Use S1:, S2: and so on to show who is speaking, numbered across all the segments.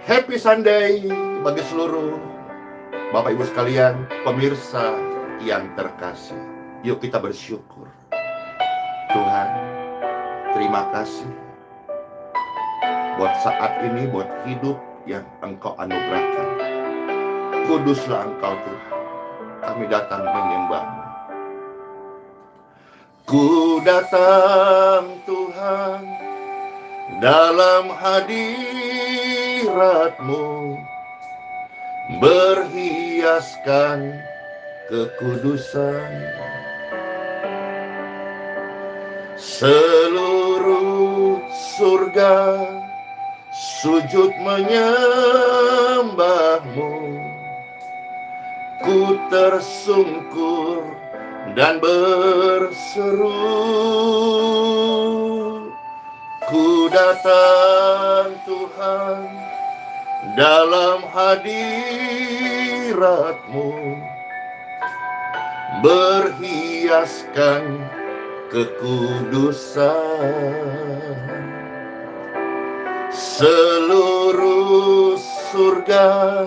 S1: Happy Sunday bagi seluruh Bapak Ibu sekalian, pemirsa yang terkasih. Yuk kita bersyukur. Tuhan, terima kasih buat saat ini, buat hidup yang Engkau anugerahkan. Kuduslah Engkau Tuhan, kami datang menyembah-Mu. Ku datang Tuhan dalam hadirat-Mu, berhiaskan kekudusan. Seluruh surga sujud menyembah-Mu. Ku tersungkur dan berseru. Ku datang Tuhan dalam hadirat-Mu, berhiaskan kekudusan. Seluruh surga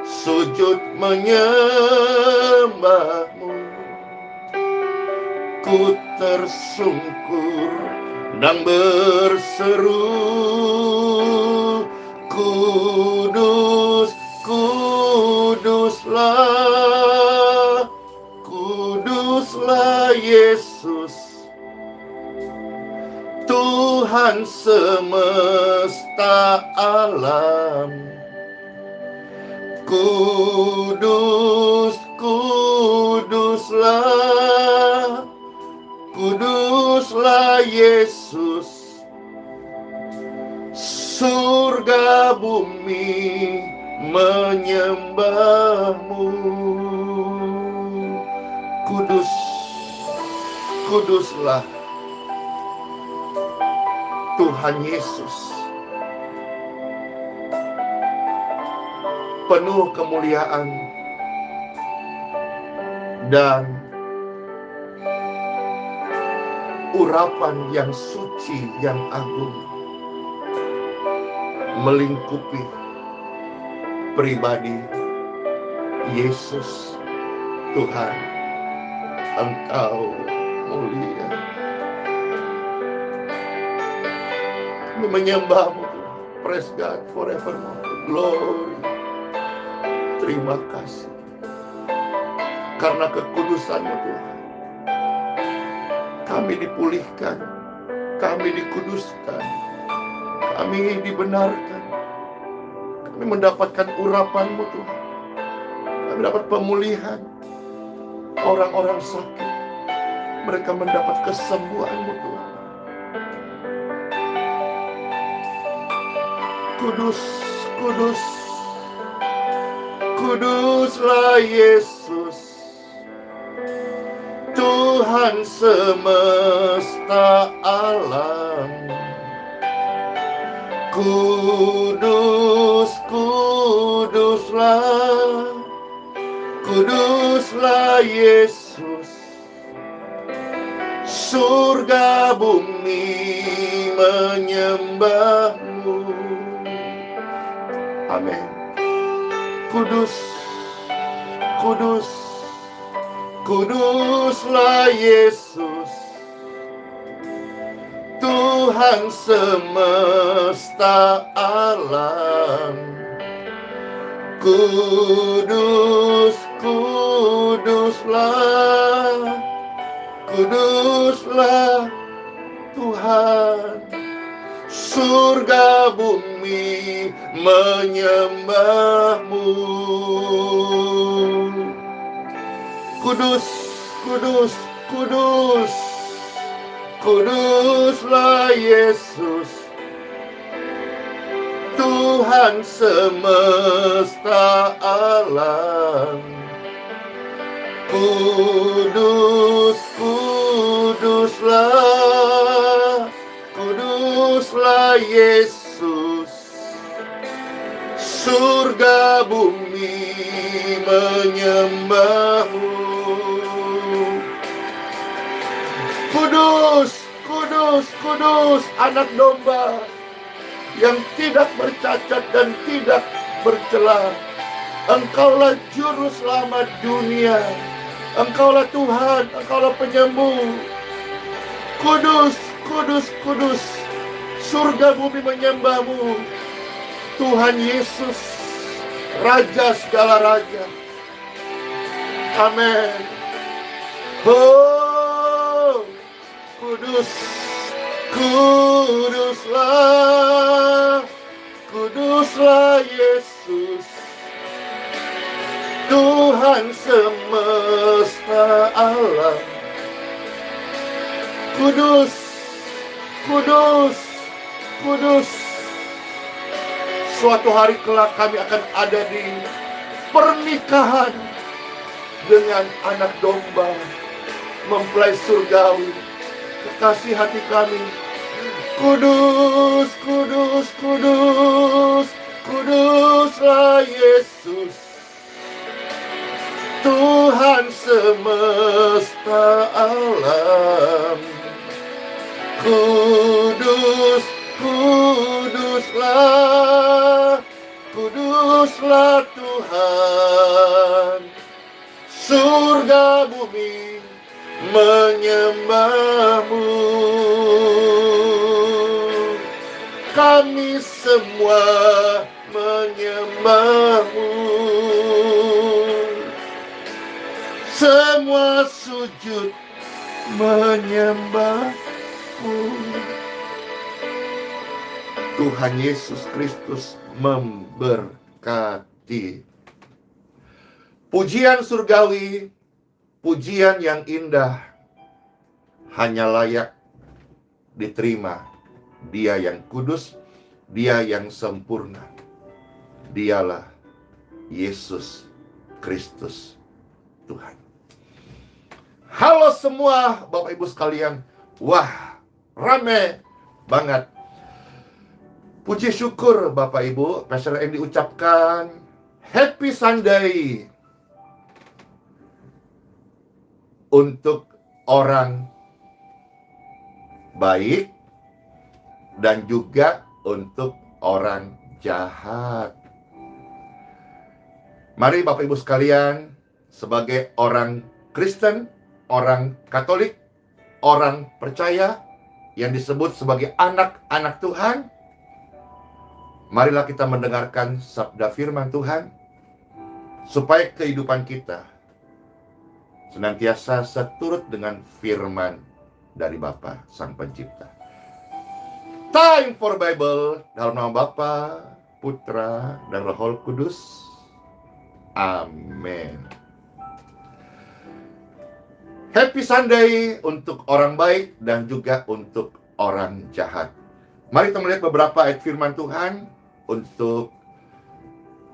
S1: sujud menyembah-Mu. Ku tersungkur dan berseru. Kudus, kuduslah, kuduslah Yesus, Tuhan semesta alam. Kudus, kuduslah, kuduslah Yesus, surga bumi menyembah-Mu. Kudus, kuduslah Tuhan Yesus, penuh kemuliaan dan urapan yang suci, yang agung, melingkupi pribadi Yesus. Tuhan, Engkau mulia. Kami menyembah-Mu, praise God forevermore. Glory. Terima kasih karena kekudusan-Mu Tuhan. Kami dipulihkan, kami dikuduskan, kami dibenarkan, kami mendapatkan urapan-Mu Tuhan. Kami dapat pemulihan. Orang-orang sakit, mereka mendapat kesembuhan-Mu Tuhan. Kudus, kudus, kuduslah Yesus, Tuhan semesta alam. Kudus, kuduslah, kuduslah Yesus, surga bumi menyembah-Mu. Amin. Kudus, kudus, kuduslah Yesus, Tuhan semesta alam. Kudus, kuduslah, kuduslah Tuhan, surga bumi menyembah-Mu. Kudus, kudus, kudus, kuduslah Yesus, Tuhan semesta alam. Kudus, kuduslah, kuduslah Yesus, surga bumi menyembah-Mu. Kudus, kudus, kudus, anak domba, yang tidak bercacat dan tidak bercela. Engkaulah juru selamat dunia. Engkaulah Tuhan, Engkaulah penyembuh. Kudus, kudus, kudus. Surga bumi menyembah-Mu. Tuhan Yesus, Raja segala raja. Amin. Oh, kudus, kuduslah, kuduslah Yesus, Tuhan semesta alam. Kudus, kudus, kudus. Suatu hari kelak kami akan ada di pernikahan dengan anak domba, mempelai surgawi, kekasih hati kami. Kudus, kudus, kudus, kuduslah Yesus, Tuhan semesta alam. Kudus, kuduslah, kuduslah Tuhan. Surga bumi menyembah-Mu. Kami semua menyembah-Mu. Semua sujud menyembah-Mu. Tuhan Yesus Kristus memberkati. Pujian surgawi, pujian yang indah, hanya layak diterima Dia yang kudus, Dia yang sempurna. Dialah Yesus Kristus Tuhan. Halo semua Bapak Ibu sekalian. Wah, rame banget. Puji syukur Bapak Ibu, Pastor Andy ucapkan Happy Sunday untuk orang baik dan juga untuk orang jahat. Mari Bapak Ibu sekalian, sebagai orang Kristen, orang Katolik, orang percaya yang disebut sebagai anak-anak Tuhan, marilah kita mendengarkan sabda firman Tuhan, supaya kehidupan kita senantiasa seturut dengan firman dari Bapa Sang Pencipta. Time for Bible, dalam nama Bapa, Putra, dan Roh Kudus. Amin. Happy Sunday untuk orang baik dan juga untuk orang jahat. Mari kita melihat beberapa ayat firman Tuhan untuk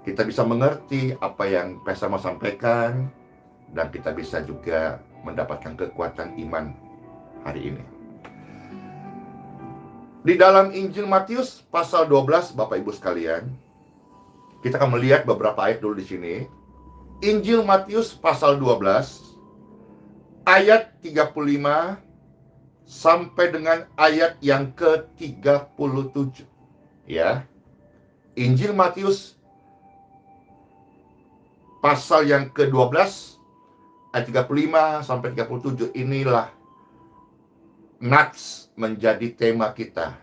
S1: kita bisa mengerti apa yang Pastor mau sampaikan, dan kita bisa juga mendapatkan kekuatan iman hari ini. Di dalam Injil Matius pasal 12, Bapak Ibu sekalian, kita akan melihat beberapa ayat dulu di sini. Injil Matius pasal 12 ayat 35 sampai dengan ayat yang ke-37. Ya. Injil Matius pasal yang ke-12 ayat 35 sampai 37, inilah nats menjadi tema kita.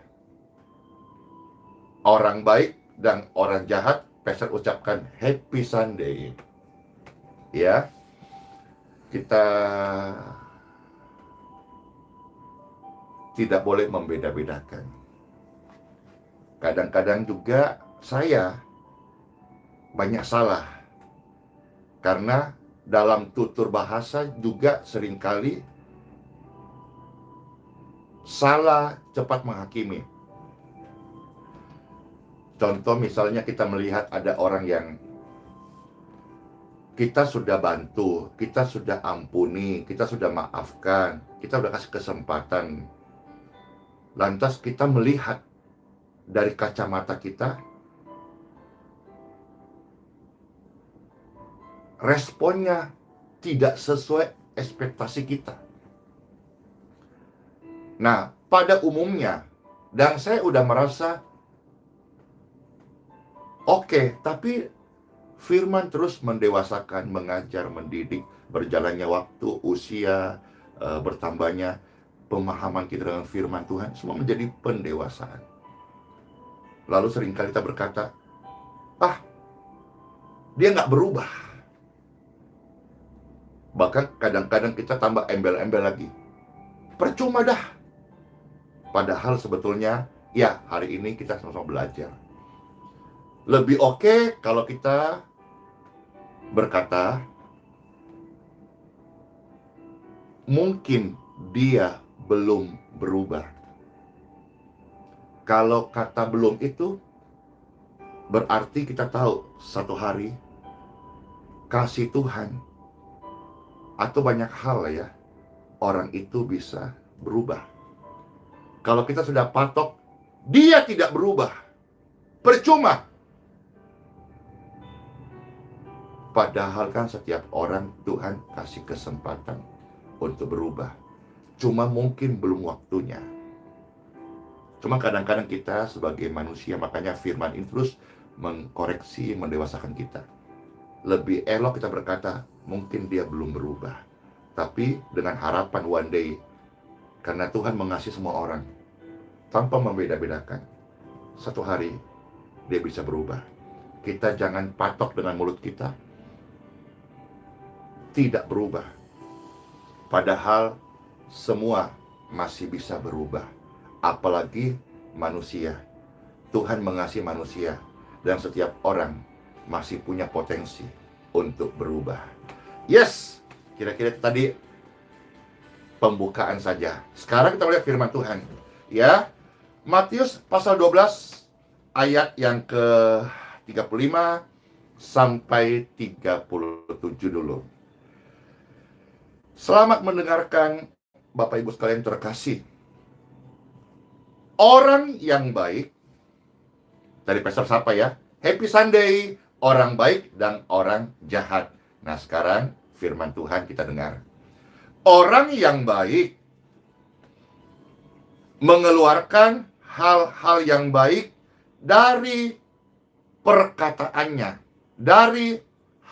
S1: Orang baik dan orang jahat. Pastor ucapkan Happy Sunday. Ya. Kita tidak boleh membeda-bedakan. Kadang-kadang juga saya banyak salah, karena dalam tutur bahasa juga seringkali salah cepat menghakimi. Contoh misalnya kita melihat ada orang yang kita sudah bantu, kita sudah ampuni, kita sudah maafkan, kita sudah kasih kesempatan. Lantas kita melihat dari kacamata kita, responnya tidak sesuai ekspektasi kita. Nah, pada umumnya, dan saya udah merasa Oke, tapi firman terus mendewasakan, mengajar, mendidik, berjalannya waktu, usia, bertambahnya pemahaman kita dengan firman Tuhan, semua menjadi pendewasaan. Lalu seringkali kita berkata, ah, dia nggak berubah. Bahkan kadang-kadang kita tambah embel-embel lagi. Percuma dah. Padahal sebetulnya, ya hari ini kita sama-sama belajar. Lebih oke kalau kita berkata, mungkin dia belum berubah. Kalau kata belum itu, berarti kita tahu satu hari kasih Tuhan atau banyak hal ya, orang itu bisa berubah. Kalau kita sudah patok, dia tidak berubah, percuma. Padahal kan setiap orang Tuhan kasih kesempatan untuk berubah. Cuma mungkin belum waktunya. Cuma kadang-kadang kita sebagai manusia, makanya firman ini terus mengkoreksi, mendewasakan kita. Lebih elok kita berkata, mungkin dia belum berubah. Tapi dengan harapan one day, karena Tuhan mengasihi semua orang, tanpa membeda-bedakan, satu hari dia bisa berubah. Kita jangan patok dengan mulut kita, tidak berubah. Padahal semua masih bisa berubah. Apalagi manusia. Tuhan mengasihi manusia, dan setiap orang masih punya potensi untuk berubah. Yes, kira-kira tadi pembukaan saja. Sekarang kita lihat firman Tuhan. Ya, Matius pasal 12 ayat yang ke-35 sampai 37 dulu. Selamat mendengarkan Bapak Ibu sekalian terkasih. Orang yang baik, dari Pastor siapa ya? Happy Sunday, orang baik dan orang jahat. Nah sekarang firman Tuhan kita dengar. Orang yang baik mengeluarkan hal-hal yang baik dari perkataannya, dari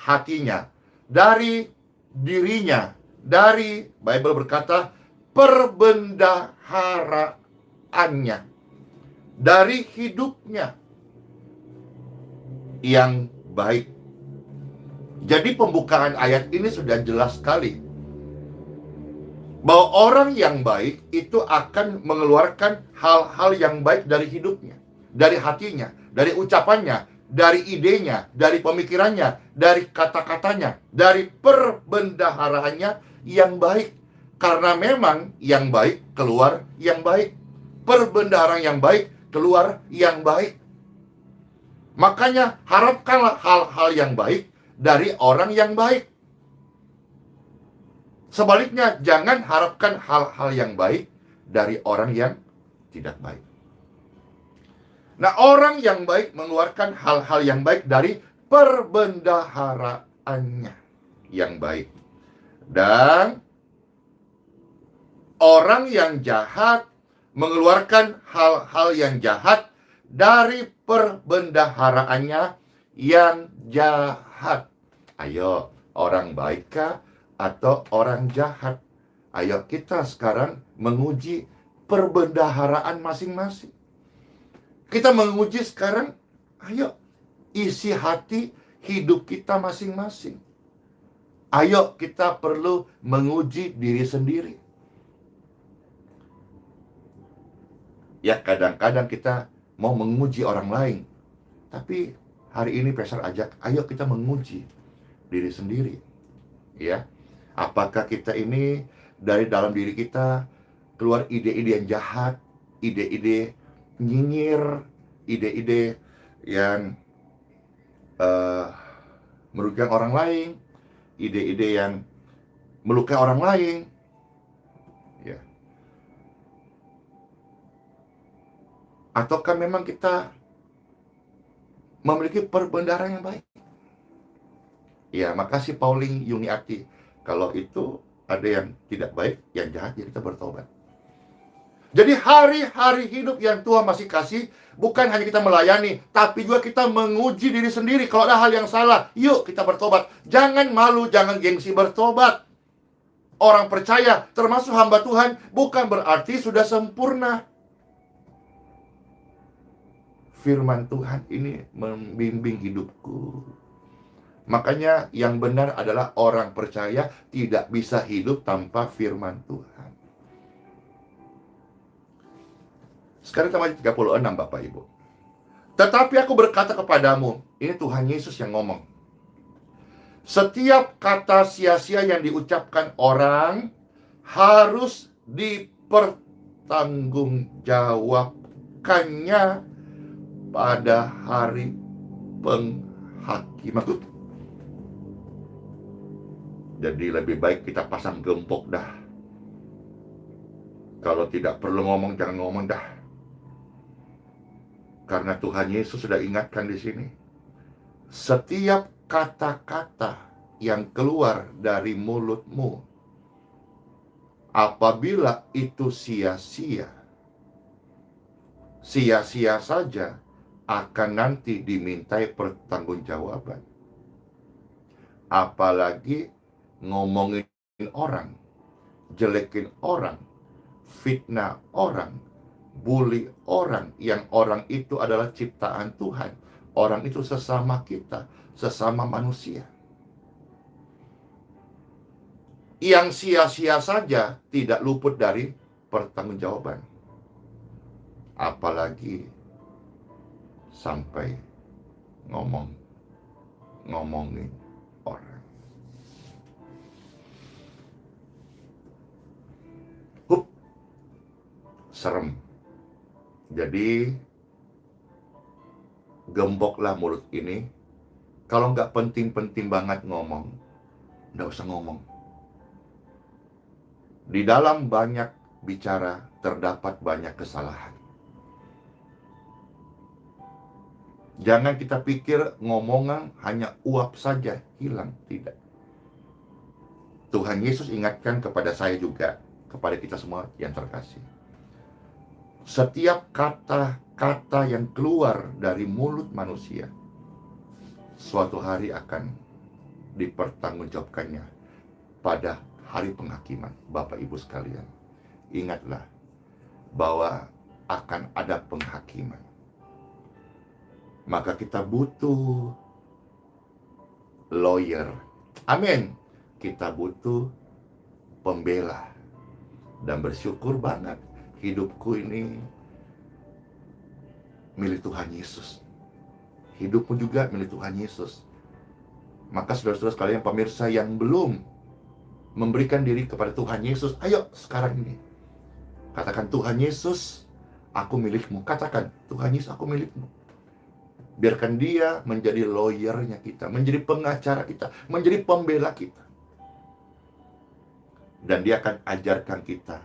S1: hatinya, dari dirinya, dari Bible berkata perbendaharaannya, dari hidupnya yang baik. Jadi pembukaan ayat ini sudah jelas sekali bahwa orang yang baik itu akan mengeluarkan hal-hal yang baik dari hidupnya, dari hatinya, dari ucapannya, dari idenya, dari pemikirannya, dari kata-katanya, dari perbendaharaannya yang baik. Karena memang yang baik keluar yang baik. Perbendaharaan yang baik keluar yang baik. Makanya harapkanlah hal-hal yang baik dari orang yang baik. Sebaliknya, jangan harapkan hal-hal yang baik dari orang yang tidak baik. Nah, orang yang baik mengeluarkan hal-hal yang baik dari perbendaharaannya yang baik. Dan orang yang jahat mengeluarkan hal-hal yang jahat dari perbendaharaannya yang jahat. Ayo, orang baikkah atau orang jahat? Ayo kita sekarang menguji perbendaharaan masing-masing. Kita menguji sekarang, ayo isi hati hidup kita masing-masing. Ayo kita perlu menguji diri sendiri. Ya kadang-kadang kita mau menguji orang lain. Tapi hari ini Pastor ajak, ayo kita menguji diri sendiri. Ya, apakah kita ini dari dalam diri kita keluar ide-ide yang jahat, ide-ide nyinyir, ide-ide yang merugikan orang lain, ide-ide yang melukai orang lain. Ya. Ataukah memang kita memiliki perbendaharaan yang baik? Ya, makasih Pauline Yuniati. Kalau itu ada yang tidak baik, yang jahat, ya kita bertobat. Jadi hari-hari hidup yang Tuhan masih kasih, bukan hanya kita melayani, tapi juga kita menguji diri sendiri. Kalau ada hal yang salah, yuk kita bertobat. Jangan malu, jangan gengsi bertobat. Orang percaya, termasuk hamba Tuhan, bukan berarti sudah sempurna. Firman Tuhan ini membimbing hidupku. Makanya yang benar adalah orang percaya tidak bisa hidup tanpa firman Tuhan. Sekarang kita ayat 36, Bapak Ibu. Tetapi aku berkata kepadamu, ini Tuhan Yesus yang ngomong. Setiap kata sia-sia yang diucapkan orang harus dipertanggungjawabkannya pada hari penghakiman. Jadi lebih baik kita pasang gembok dah. Kalau tidak perlu ngomong, jangan ngomong dah. Karena Tuhan Yesus sudah ingatkan di sini. Setiap kata-kata yang keluar dari mulutmu, apabila itu sia-sia, sia-sia saja, akan nanti dimintai pertanggungjawaban. Apalagi ngomongin orang, jelekin orang, fitnah orang, bully orang, yang orang itu adalah ciptaan Tuhan. Orang itu sesama kita, sesama manusia. Yang sia-sia saja tidak luput dari pertanggungjawaban. Apalagi sampai ngomongin orang. Serem. Jadi gemboklah mulut ini. Kalau nggak penting-penting banget ngomong, nggak usah ngomong. Di dalam banyak bicara terdapat banyak kesalahan. Jangan kita pikir ngomongan hanya uap saja hilang, tidak. Tuhan Yesus ingatkan kepada saya juga, kepada kita semua yang terkasih. Setiap kata-kata yang keluar dari mulut manusia, suatu hari akan dipertanggungjawabkannya pada hari penghakiman. Bapak Ibu sekalian, ingatlah bahwa akan ada penghakiman. Maka kita butuh lawyer. Amin. Kita butuh pembela. Dan bersyukur banget hidupku ini milik Tuhan Yesus. Hidupmu juga milik Tuhan Yesus. Maka saudara-saudara sekalian, pemirsa yang belum memberikan diri kepada Tuhan Yesus, ayo sekarang ini katakan, Tuhan Yesus, aku milikmu. Katakan, Tuhan Yesus, aku milikmu. Biarkan dia menjadi lawyernya kita, menjadi pengacara kita, menjadi pembela kita. Dan dia akan ajarkan kita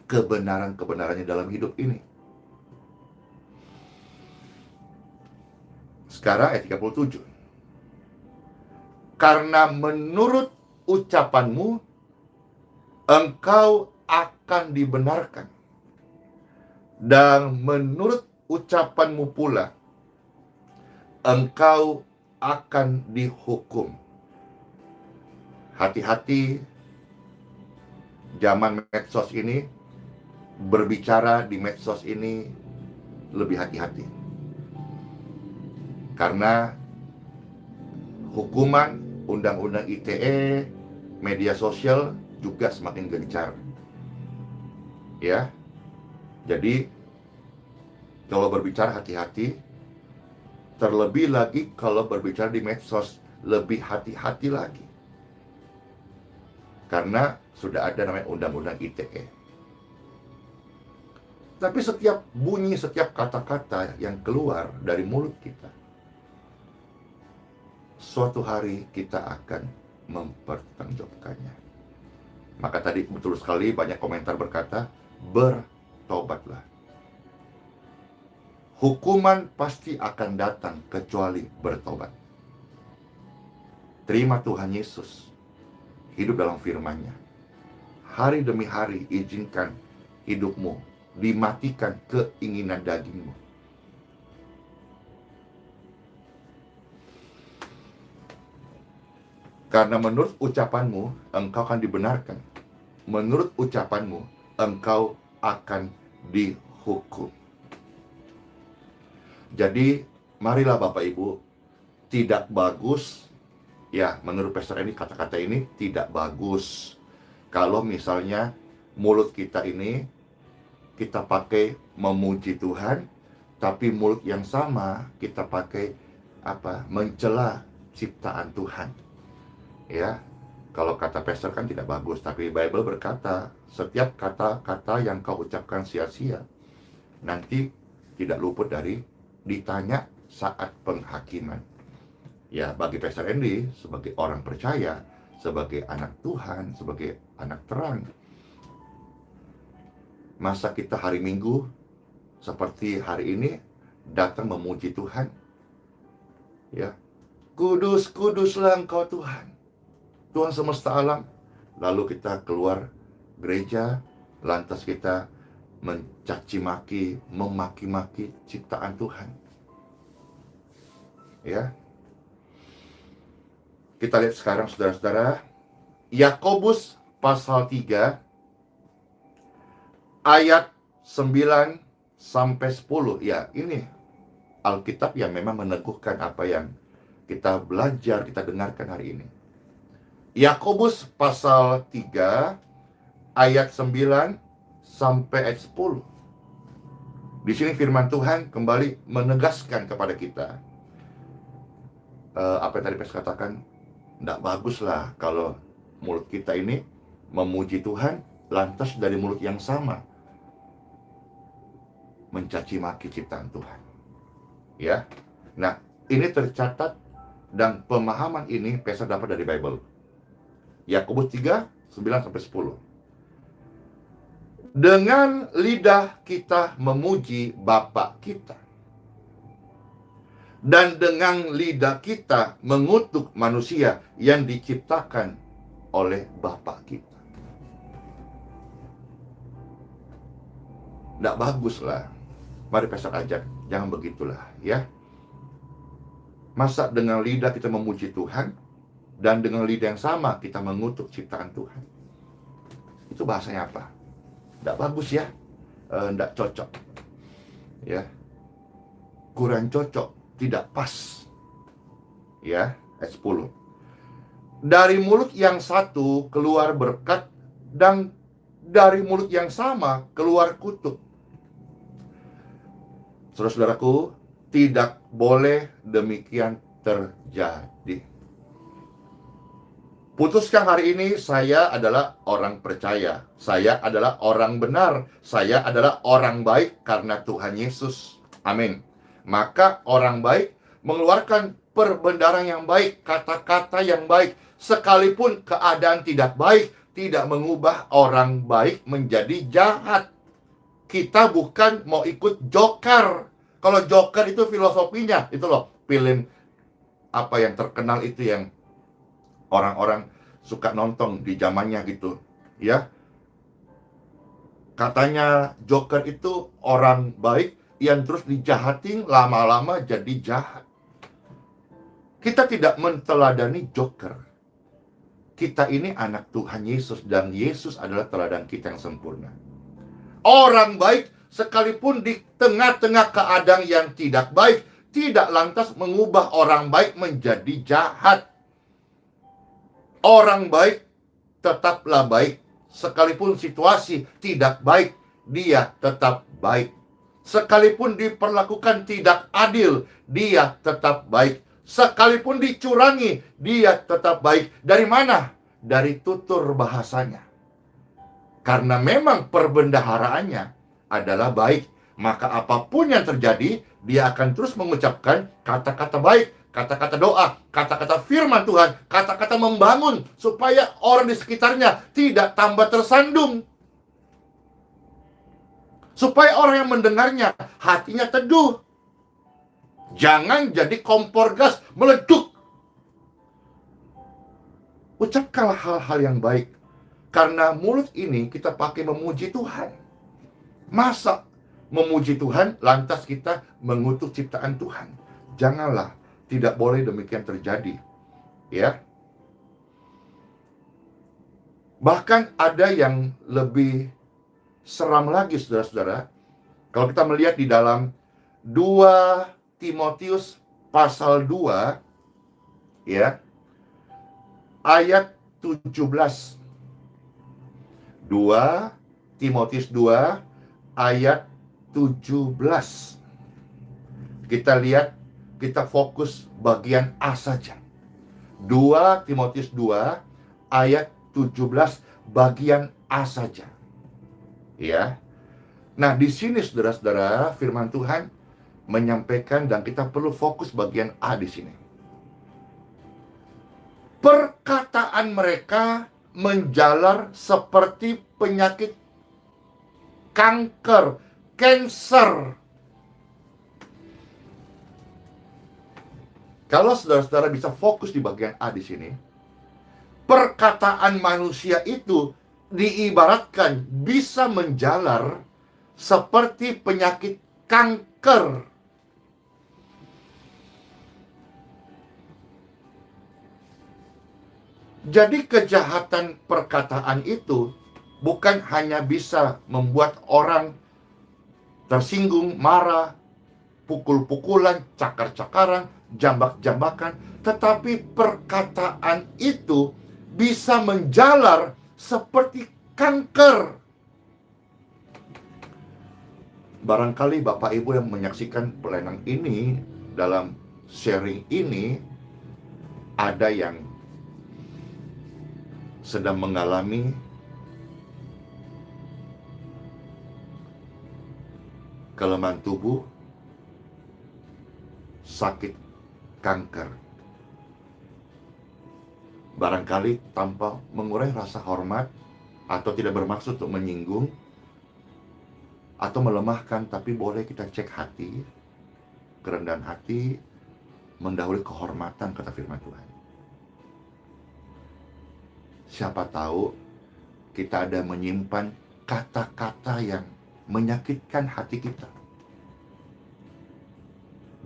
S1: kebenaran-kebenarannya dalam hidup ini. Sekarang ayat 37. Karena menurut ucapanmu, engkau akan dibenarkan. Dan menurut ucapanmu pula, engkau akan dihukum. Hati-hati zaman medsos ini, berbicara di medsos ini lebih hati-hati. Karena hukuman Undang-Undang ITE, media sosial juga semakin gencar. Ya. Jadi kalau berbicara hati-hati. Terlebih lagi kalau berbicara di medsos, lebih hati-hati lagi. Karena sudah ada namanya Undang-Undang ITE. Tapi setiap bunyi, setiap kata-kata yang keluar dari mulut kita, suatu hari kita akan mempertanggungjawabkannya. Maka tadi betul sekali banyak komentar berkata, bertobatlah. Hukuman pasti akan datang kecuali bertobat. Terima Tuhan Yesus. Hidup dalam firman-Nya. Hari demi hari izinkan hidupmu dimatikan keinginan dagingmu. Karena menurut ucapanmu, engkau akan dibenarkan. Menurut ucapanmu, engkau akan dihukum. Jadi, marilah Bapak Ibu, tidak bagus, ya menurut Pastor ini, kata-kata ini tidak bagus kalau misalnya mulut kita ini kita pakai memuji Tuhan, tapi mulut yang sama kita pakai mencela ciptaan Tuhan. Ya, kalau kata Pastor kan tidak bagus, tapi Bible berkata setiap kata-kata yang kau ucapkan sia-sia nanti tidak luput dari ditanya saat penghakiman. Ya, bagi Pastor Andy sebagai orang percaya, sebagai anak Tuhan, sebagai anak terang, masa kita hari Minggu seperti hari ini datang memuji Tuhan? Ya, kudus, kuduslah Engkau Tuhan, Tuhan semesta alam. Lalu kita keluar gereja, lantas kita mencaci maki, memaki-maki ciptaan Tuhan. Ya. Kita lihat sekarang saudara-saudara, Yakobus pasal 3 ayat 9 sampai 10. Ya, ini Alkitab yang memang meneguhkan apa yang kita belajar, kita dengarkan hari ini. Yakobus pasal 3 ayat 9 sampai ayat 10. Di sini firman Tuhan kembali menegaskan kepada kita apa yang tadi Pastor katakan, tidak baguslah kalau mulut kita ini memuji Tuhan, lantas dari mulut yang sama mencaci maki ciptaan Tuhan. Ya, nah ini tercatat dan pemahaman ini Pastor dapat dari Bible. Yakobus 3 9 sampai 10. Dengan lidah kita memuji Bapa kita, dan dengan lidah kita mengutuk manusia yang diciptakan oleh Bapa kita. Tidak baguslah. Mari Pastor ajak, jangan begitulah ya. Masa dengan lidah kita memuji Tuhan, dan dengan lidah yang sama kita mengutuk ciptaan Tuhan? Itu bahasanya apa? Tidak bagus ya, tidak cocok ya, kurang cocok, tidak pas ya. Ayat 10, dari mulut yang satu keluar berkat, dan dari mulut yang sama keluar kutuk. Saudara-saudaraku, tidak boleh demikian terjadi. Putuskan hari ini, saya adalah orang percaya, saya adalah orang benar, saya adalah orang baik karena Tuhan Yesus. Amin. Maka orang baik mengeluarkan perbendaharaan yang baik, kata-kata yang baik, sekalipun keadaan tidak baik, tidak mengubah orang baik menjadi jahat. Kita bukan mau ikut joker. Kalau joker itu filosofinya, itu loh, film apa yang terkenal itu yang orang-orang suka nonton di zamannya gitu, ya. Katanya Joker itu orang baik yang terus dijahatin, lama-lama jadi jahat. Kita tidak menteladani Joker. Kita ini anak Tuhan Yesus, dan Yesus adalah teladan kita yang sempurna. Orang baik sekalipun di tengah-tengah keadaan yang tidak baik, tidak lantas mengubah orang baik menjadi jahat. Orang baik tetaplah baik. Sekalipun situasi tidak baik, dia tetap baik. Sekalipun diperlakukan tidak adil, dia tetap baik. Sekalipun dicurangi, dia tetap baik. Dari mana? Dari tutur bahasanya. Karena memang perbendaharaannya adalah baik, maka apapun yang terjadi, dia akan terus mengucapkan kata-kata baik, kata-kata doa, kata-kata firman Tuhan, kata-kata membangun, supaya orang di sekitarnya tidak tambah tersandung. Supaya orang yang mendengarnya hatinya teduh. Jangan jadi kompor gas meleduk. Ucapkanlah hal-hal yang baik, karena mulut ini kita pakai memuji Tuhan. Masa memuji Tuhan lantas kita mengutuk ciptaan Tuhan? Janganlah, tidak boleh demikian terjadi. Ya. Bahkan ada yang lebih seram lagi, saudara-saudara. Kalau kita melihat di dalam 2 Timotius pasal 2, ya, ayat 17. 2 Timotius 2 ayat 17. Kita lihat, kita fokus bagian A saja. 2 Timotius 2 ayat 17 bagian A saja. Ya. Nah, di sini saudara-saudara, firman Tuhan menyampaikan dan kita perlu fokus bagian A di sini. Perkataan mereka menjalar seperti penyakit kanker, cancer. Kalau saudara-saudara bisa fokus di bagian A di sini, perkataan manusia itu diibaratkan bisa menjalar seperti penyakit kanker. Jadi kejahatan perkataan itu bukan hanya bisa membuat orang tersinggung, marah, pukul-pukulan, cakar-cakaran, jambak-jambakan, tetapi perkataan itu bisa menjalar seperti kanker. Barangkali Bapak Ibu yang menyaksikan pelayanan ini, dalam sharing ini, ada yang sedang mengalami kelemahan tubuh, sakit kanker. Barangkali tanpa mengurangi rasa hormat atau tidak bermaksud untuk menyinggung atau melemahkan, tapi boleh kita cek hati, kerendahan hati mendahului kehormatan, kata firman Tuhan. Siapa tahu kita ada menyimpan kata-kata yang menyakitkan hati kita,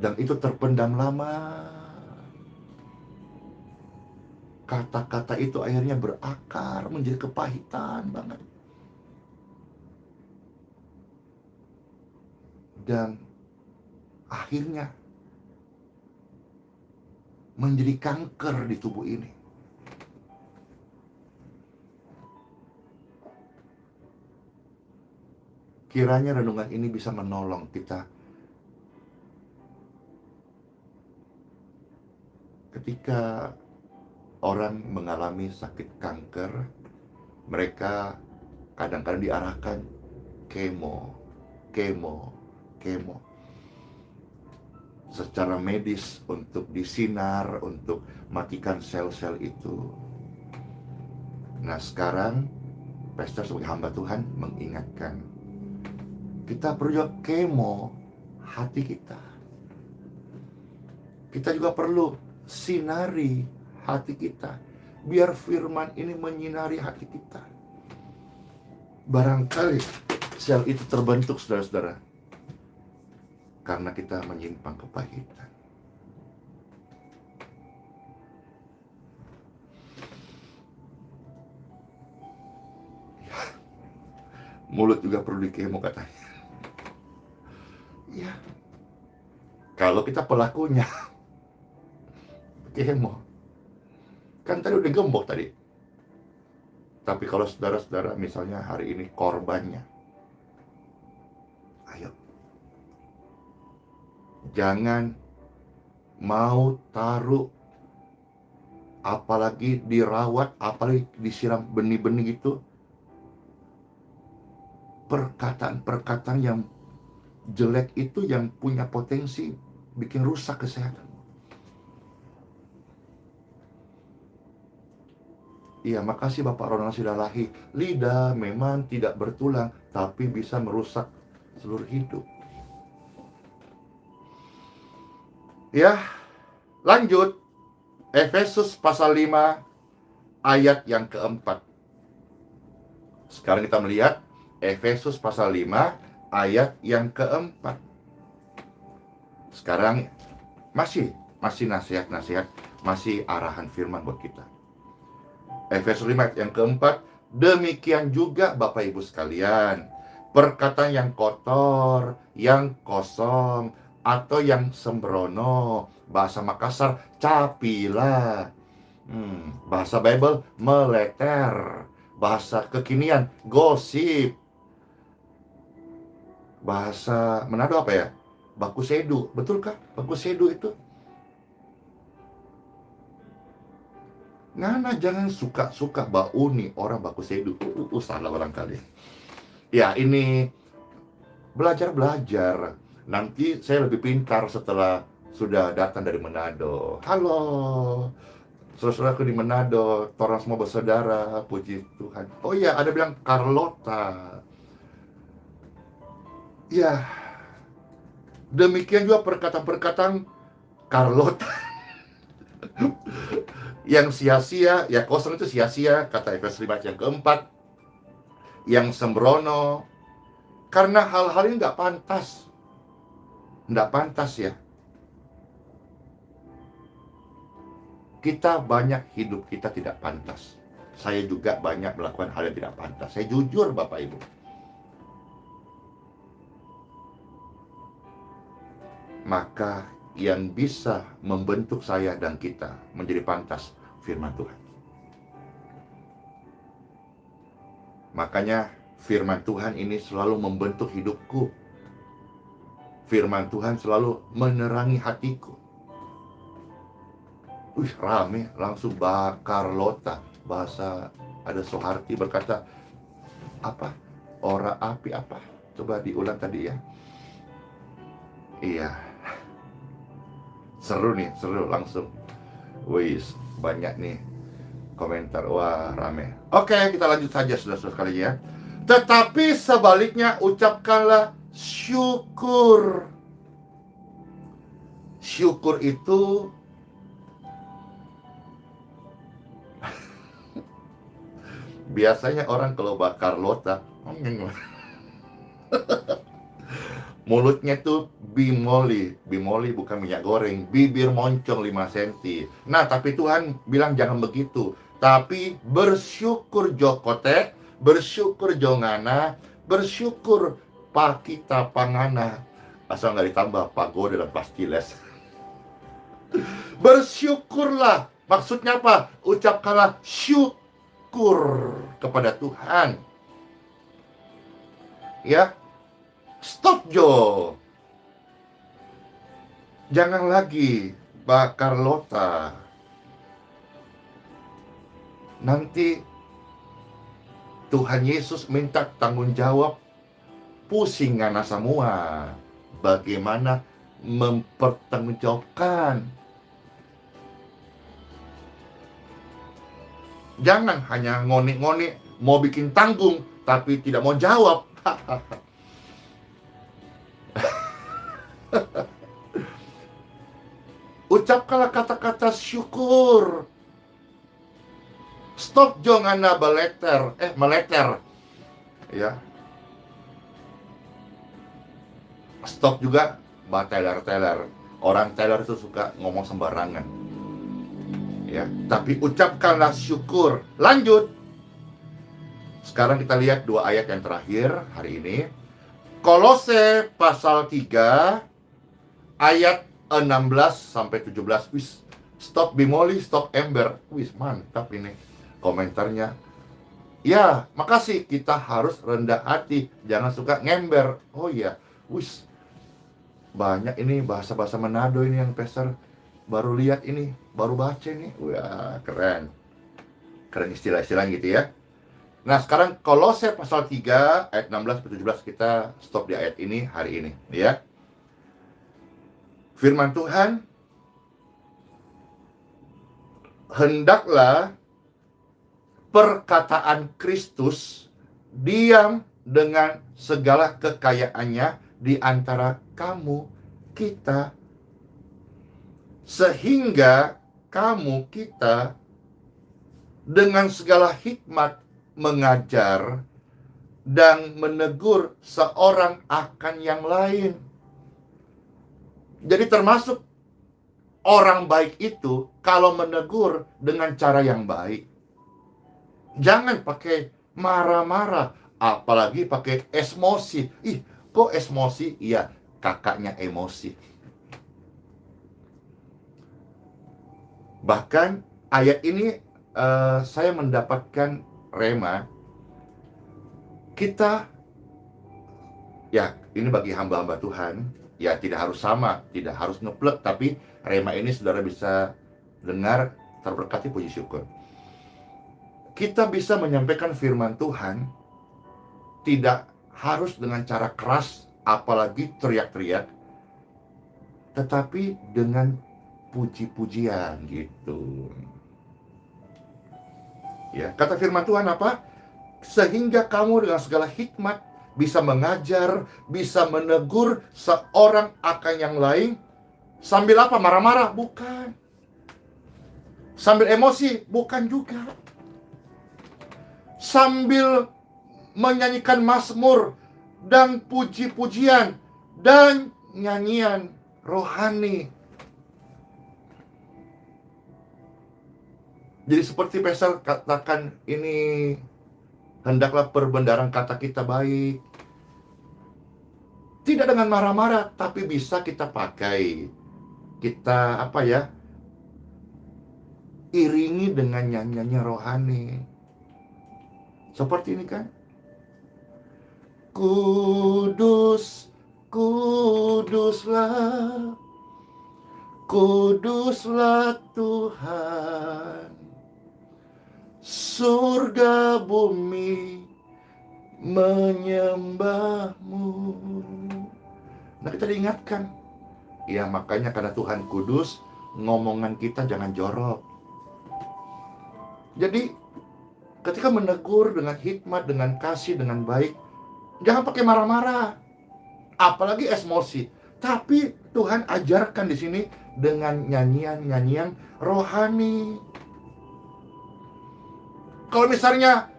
S1: dan itu terpendam lama. Kata-kata itu akhirnya berakar menjadi kepahitan banget, dan akhirnya menjadi kanker di tubuh ini. Kiranya renungan ini bisa menolong kita ketika orang mengalami sakit kanker. Mereka kadang-kadang diarahkan kemo secara medis untuk disinar, untuk matikan sel-sel itu. Nah, sekarang pastor sebagai hamba Tuhan mengingatkan, kita perlu juga kemo hati kita. Kita juga perlu sinari hati kita, biar firman ini menyinari hati kita. Barangkali sel itu terbentuk, saudara-saudara, karena kita menyimpang kepahitan. Ya, mulut juga perlu dikemo katanya. Ya, kalau kita pelakunya kemo, kan tadi udah gembok tadi. Tapi kalau saudara-saudara misalnya hari ini korbannya, ayo, jangan mau taruh, apalagi dirawat, apalagi disiram benih-benih gitu, perkataan-perkataan yang jelek itu yang punya potensi bikin rusak kesehatan. Iya, makasih Bapak Ronald Sidalahi. Lidah memang tidak bertulang, tapi bisa merusak seluruh hidup. Ya, lanjut. Efesus pasal 5 ayat yang keempat. Sekarang kita melihat Efesus pasal 5 ayat yang keempat. Sekarang masih nasihat-nasihat, masih arahan firman buat kita. Efesus 5 ayat yang keempat, demikian juga Bapak Ibu sekalian, perkataan yang kotor, yang kosong, atau yang sembrono, bahasa Makassar, capila, bahasa Bible, meleter, bahasa kekinian, gosip, bahasa Manado apa ya? Baku sedu, betulkah baku sedu itu? Ngana jangan suka-suka bau nih orang baku sedu. Salah barangkali. Ya, ini belajar. Nanti saya lebih pintar setelah sudah datang dari Manado. Halo, saudaraku di Manado, orang semua bersaudara, puji Tuhan. Oh iya, ada bilang Carlota. Ya, demikian juga perkataan-perkataan Carlota yang sia-sia, ya kosong itu sia-sia, kata Efesus 5 yang keempat, yang sembrono, karena hal-hal ini nggak pantas ya. Kita banyak hidup kita tidak pantas. Saya juga banyak melakukan hal yang tidak pantas. Saya jujur Bapak Ibu. Maka yang bisa membentuk saya dan kita menjadi pantas firman Tuhan. Makanya firman Tuhan ini selalu membentuk hidupku. Firman Tuhan selalu menerangi hatiku. Rame langsung Carlota, bahasa ada Soeharti berkata apa? Ora api apa? Coba diulang tadi ya. Iya. Seru langsung. Wis, banyak nih komentar. Wah, rame. Oke, kita lanjut saja saudara-saudara sekalian ya. Tetapi sebaliknya ucapkanlah syukur. Syukur itu biasanya orang kalau bakar lota mulutnya tuh bimoli bukan minyak goreng, bibir moncong 5 cm. Nah, tapi Tuhan bilang jangan begitu. Tapi bersyukur jokote, bersyukur jongana, bersyukur pakita pangana. Asal nggak ditambah pagode dan pastiles. Bersyukurlah. Maksudnya apa? Ucapkanlah syukur kepada Tuhan. Ya. Stop Jo. Jangan lagi bakar lota. Nanti Tuhan Yesus minta tanggung jawab. Pusing ngana semua. Bagaimana mempertanggungjawabkan. Jangan hanya ngonik-ngonik mau bikin tanggung tapi tidak mau jawab. Ucapkanlah kata-kata syukur. Stop jangan meleter. Ya. Stop juga teler. Orang teler itu suka ngomong sembarangan. Ya, tapi ucapkanlah syukur. Lanjut. Sekarang kita lihat 2 ayat yang terakhir hari ini. Kolose pasal 3 ayat 16 sampai 17. Wis, stop bimoli, stop ember. Wis, mantap ini komentarnya. Ya, makasih, kita harus rendah hati, jangan suka ngember. Oh iya, wis. Banyak ini bahasa-bahasa Manado ini yang Pastor baru lihat ini, baru baca ini. Wah, keren. Keren istilah-istilah gitu ya. Nah, sekarang Kolose pasal 3 ayat 16-17, kita stop di ayat ini hari ini ya. Firman Tuhan, hendaklah perkataan Kristus diam dengan segala kekayaannya di antara kamu, kita, sehingga kamu, kita, dengan segala hikmat mengajar dan menegur seorang akan yang lain. Jadi termasuk orang baik itu kalau menegur dengan cara yang baik. Jangan pakai marah-marah, apalagi pakai emosi. Ih, kok emosi? Iya, kakaknya emosi. Bahkan ayat ini saya mendapatkan rema. Kita, ya ini bagi hamba-hamba Tuhan, ya tidak harus sama, tidak harus ngeplek, tapi rema ini saudara bisa dengar, terberkati, puji syukur. Kita bisa menyampaikan firman Tuhan tidak harus dengan cara keras, apalagi teriak-teriak, tetapi dengan puji-pujian gitu. Ya, kata firman Tuhan apa? Sehingga kamu dengan segala hikmat bisa mengajar, bisa menegur seorang akan yang lain. Sambil apa? Marah-marah? Bukan. Sambil emosi? Bukan juga. Sambil menyanyikan mazmur dan puji-pujian dan nyanyian rohani. Jadi seperti Pesel katakan ini, hendaklah perbendaharaan kata kita baik. Tidak dengan marah-marah, tapi bisa kita pakai. Kita iringi dengan nyanyiannya rohani. Seperti ini kan? Kudus, kuduslah, kuduslah Tuhan. Surga bumi menyembahmu. Nah, kita diingatkan. Ya, makanya karena Tuhan kudus, ngomongan kita jangan jorok. Jadi, ketika menegur dengan hikmat, dengan kasih, dengan baik, jangan pakai marah-marah, apalagi emosi. Tapi Tuhan ajarkan di sini dengan nyanyian-nyanyian rohani. Kalau misalnya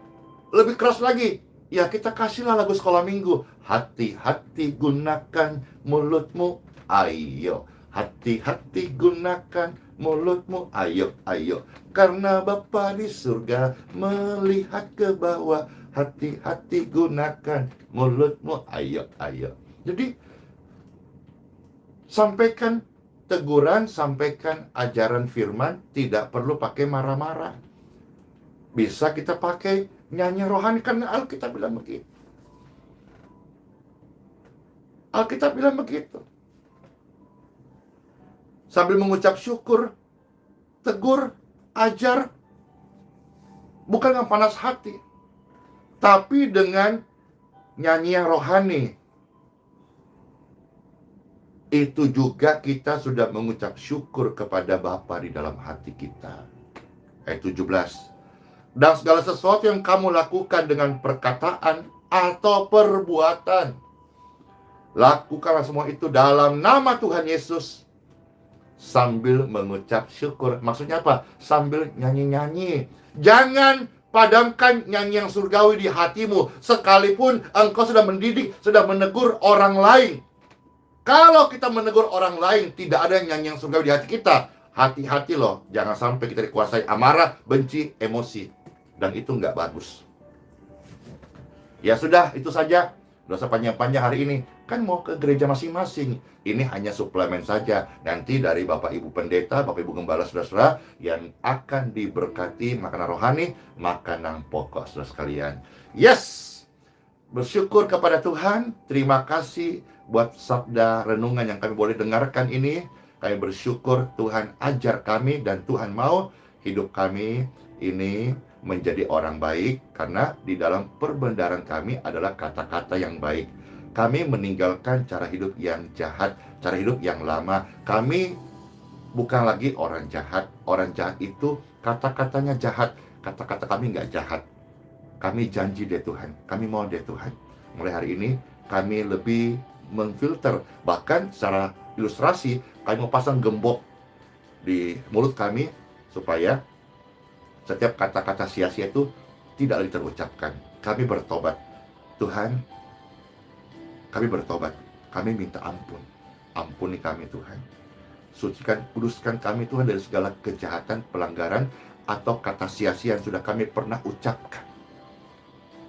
S1: lebih keras lagi, ya kita kasihlah lagu sekolah minggu. Hati-hati gunakan mulutmu, ayo. Hati-hati gunakan mulutmu, ayo, ayo. Karena Bapa di surga melihat ke bawah. Hati-hati gunakan mulutmu, ayo, ayo. Jadi, sampaikan teguran, sampaikan ajaran firman, tidak perlu pakai marah-marah. Bisa kita pakai nyanyi rohani, karena Alkitab bilang begitu. Alkitab bilang begitu. Sambil mengucap syukur, tegur, ajar, bukan dengan panas hati, tapi dengan nyanyi yang rohani. Itu juga kita sudah mengucap syukur kepada Bapa di dalam hati kita. Ayat 17. Dan segala sesuatu yang kamu lakukan dengan perkataan atau perbuatan, lakukanlah semua itu dalam nama Tuhan Yesus, sambil mengucap syukur. Maksudnya apa? Sambil nyanyi-nyanyi. Jangan padamkan nyanyi yang surgawi di hatimu, sekalipun engkau sudah mendidik, sudah menegur orang lain. Kalau kita menegur orang lain, tidak ada nyanyi yang surgawi di hati kita, hati-hati loh, jangan sampai kita dikuasai amarah, benci, emosi. Dan itu nggak bagus. Ya sudah, itu saja. Nggak usah panjang-panjang hari ini. Kan mau ke gereja masing-masing. Ini hanya suplemen saja. Nanti dari Bapak Ibu Pendeta, Bapak Ibu Gembala, saudara-saudara, yang akan diberkati makanan rohani, makanan pokok, saudara sekalian. Yes! Bersyukur kepada Tuhan. Terima kasih buat sabda renungan yang kami boleh dengarkan ini. Kami bersyukur Tuhan ajar kami, dan Tuhan mau hidup kami ini menjadi orang baik, karena di dalam perbendaharaan kami adalah kata-kata yang baik. Kami meninggalkan cara hidup yang jahat, cara hidup yang lama. Kami bukan lagi orang jahat. Orang jahat itu kata-katanya jahat, kata-kata kami nggak jahat. Kami janji deh Tuhan, kami mau deh Tuhan, mulai hari ini kami lebih memfilter. Bahkan secara ilustrasi, kami mau pasang gembok di mulut kami supaya setiap kata-kata sia-sia itu tidak lagi terucapkan. Kami bertobat. Tuhan, kami bertobat, kami minta ampun. Ampuni kami Tuhan. Sucikan, kuduskan kami Tuhan dari segala kejahatan, pelanggaran, atau kata sia-sia yang sudah kami pernah ucapkan.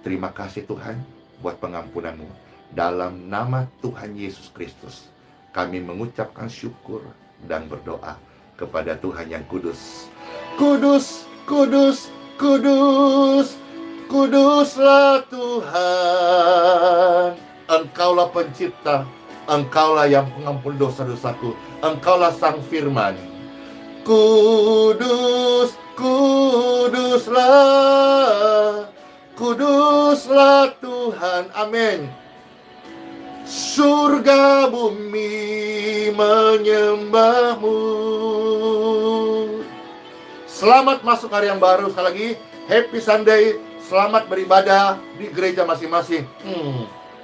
S1: Terima kasih Tuhan buat pengampunan-Mu. Dalam nama Tuhan Yesus Kristus, kami mengucapkan syukur dan berdoa kepada Tuhan yang kudus. Kudus, kudus, kudus, kuduslah Tuhan. Engkaulah pencipta, Engkaulah yang pengampun dosa-dosaku, Engkaulah sang firman. Kudus, kuduslah, kuduslah Tuhan. Amin. Surga bumi menyembah-Mu. Selamat masuk hari yang baru. Sekali lagi, Happy Sunday. Selamat beribadah di gereja masing-masing.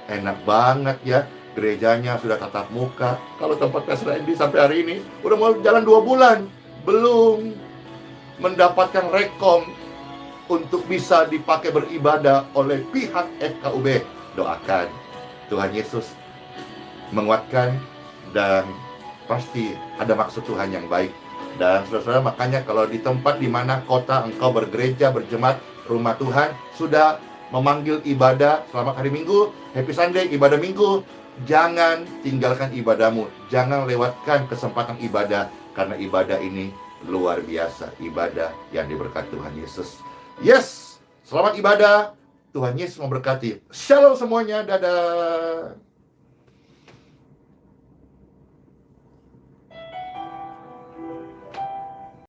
S1: Enak banget ya. Gerejanya sudah tatap muka. Kalau tempat Pastor Andy sampai hari ini udah mau jalan 2 bulan, belum mendapatkan rekom untuk bisa dipakai beribadah oleh pihak FKUB. Doakan Tuhan Yesus menguatkan, dan pasti ada maksud Tuhan yang baik. Dan saudara-saudara, makanya kalau di tempat di mana kota engkau bergereja, berjemaat, rumah Tuhan sudah memanggil ibadah selamat hari Minggu, Happy Sunday, ibadah Minggu, jangan tinggalkan ibadahmu, jangan lewatkan kesempatan ibadah, karena ibadah ini luar biasa, ibadah yang diberkati Tuhan Yesus. Yes, selamat ibadah, Tuhan Yesus memberkati. Shalom semuanya, dadah.